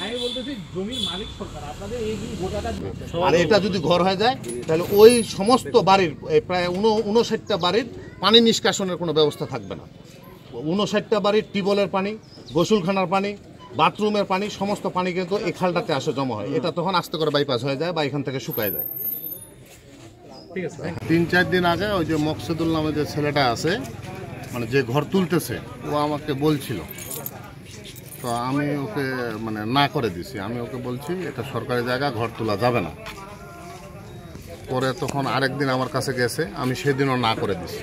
আমি বলতেছি জমির মালিক সরকার, আপনাদের এই গোটাটা আর এটা যদি ঘর হয়ে যায় তাহলে ওই সমস্ত বাড়ির প্রায় 59টা বাড়ির পানি নিষ্কাশনের কোনো ব্যবস্থা থাকবে না। 59টা বাড়ির টিউবওয়েলের পানি, গোসলখানার পানি, বাথরুমের পানি, সমস্ত পানি কিন্তু এই খালটাতে আসে জমা হয়। এটা তখন আস্তে করে বাইপাস হয়ে যায় বা এখান থেকে শুকায় যায়। ঠিক আছে। 3-4 দিন আগে ওই যে মকসুদুল নামে যে ছেলেটা আছে, মানে যে ঘর তুলতেছে, ও আমাকে বলছিল, তো আমি ওকে মানে না করে দিছি। আমি ওকে বলছি এটা সরকারি জায়গা, ঘর তোলা যাবে না। পরে তখন আরেকদিন আমার কাছে গেছে, আমি সেদিনও না করে দিছি।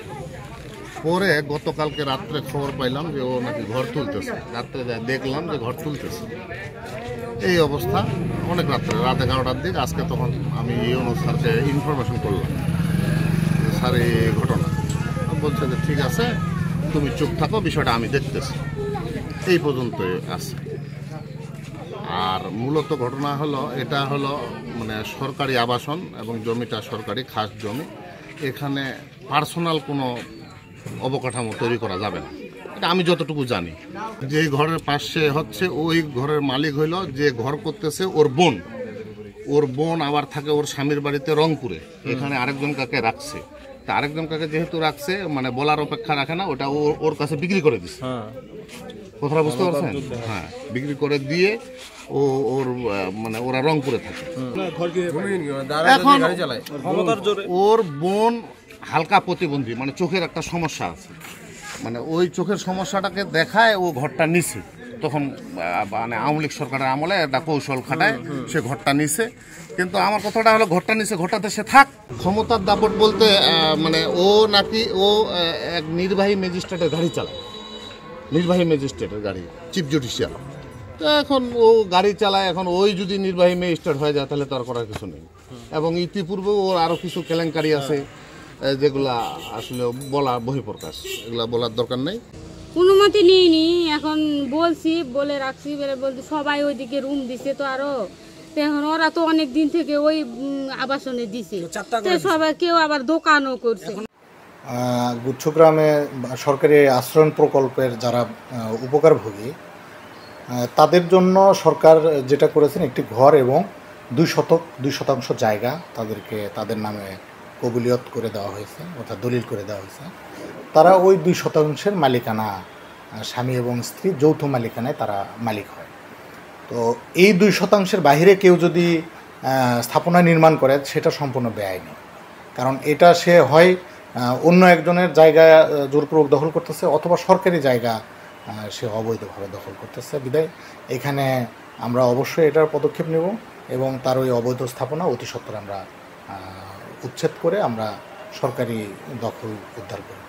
পরে গতকালকে রাত্রে খবর পাইলাম যে ও নাকি ঘর তুলতেছে। রাত্রে দেখলাম যে ঘর তুলতেছে। এই অবস্থা অনেক রাত্রে, রাত 11টার দিক। আজকে তখন আমি ইউনো স্যারকে ইনফরমেশন করলাম, স্যার এই ঘটনা। বলছে যে ঠিক আছে, তুমি চুপ থাকো, বিষয়টা আমি দেখতেছি। এই পর্যন্ত আছে। আর মূলত ঘটনা হলো, এটা হলো মানে সরকারি আবাসন এবং জমিটা সরকারি খাস জমি। এখানে পার্সোনাল কোনো অবকাঠামো তৈরি করা যাবে না, এটা আমি যতটুকু জানি। যে ঘরের পাশে হচ্ছে ওই ঘরের মালিক হইল যে ঘর করতেছে ওর বোন। ওর বোন আবার থাকে ওর স্বামীর বাড়িতে রংপুরে। এখানে আরেকজন কাকে রাখছে, তা আরেকজন কাকে যেহেতু রাখছে মানে বলার অপেক্ষা রাখে না, ওটা ওর কাছে বিক্রি করে দিচ্ছে। কথাটা বুঝতে পারছেন? হ্যাঁ, বিক্রি করে দিয়ে ওর মানে ওরা রংপুরে থাকে। এখন ওর বোন হালকা প্রতিবন্ধী, মানে চোখের একটা সমস্যা আছে, মানে ওই চোখের সমস্যাটাকে দেখায় ও ঘরটা নিছে। তখন মানে আওয়ামী লীগ সরকারের আমলে একটা কৌশল খাটায় সে ঘরটা নিছে। কিন্তু আমার কথাটা হলো, ঘরটা নিছে, ঘরটাতে সে থাক। ক্ষমতার দাপট বলতে মানে ও নাকি এক নির্বাহী ম্যাজিস্ট্রেটের গাড়ি চালায়, নির্বাহী ম্যাজিস্ট্রেটের গাড়ি, চিফ জুডিশিয়াল। তো এখন ও গাড়ি চালায়, এখন ওই যদি নির্বাহী ম্যাজিস্ট্রেট হয়ে যায় তাহলে তো আর করার কিছু নেই। এবং ইতিপূর্বে ওর আরও কিছু কেলেঙ্কারি আছে যেগুলা আসলে বলা বহিঃপ্রকাশ, এগুলা বলার দরকার নেই। অনুমতি নিইনি, এখন বলছি, বলে রাখছি, বলতে সবাই ওইদিকে রুম দিছে তো আরো। এখন ওরা তো অনেক দিন থেকে ওই আবাসনে দিছে, সবাই কেউ আবার দোকানও করছে। গুচ্ছগ্রামে সরকারি আশ্রয়ণ প্রকল্পের যারা উপকারভোগী, তাদের জন্য সরকার যেটা করেছেন, একটি ঘর এবং 2 শতাংশ জায়গা তাদেরকে তাদের নামে কবুলিয়ত করে দেওয়া হয়েছে, অর্থাৎ দলিল করে দেওয়া হয়েছে। তারা ওই 2 শতাংশের মালিকানা, স্বামী এবং স্ত্রী যৌথ মালিকানায় তারা মালিক হয়। তো এই 2 শতাংশের বাহিরে কেউ যদি স্থাপনা নির্মাণ করে, সেটা সম্পূর্ণ বেআইনি। কারণ এটা সে হয় অন্য একজনের জায়গা জোরপূর্বক দখল করতেছে, অথবা সরকারি জায়গা সে অবৈধভাবে দখল করতেছে। বিধায় এখানে আমরা অবশ্যই এটার পদক্ষেপ নেব এবং তার ওই অবৈধ স্থাপনা অতি সত্বর আমরা উচ্ছেদ করে আমরা সরকারি দখল উদ্ধার করব।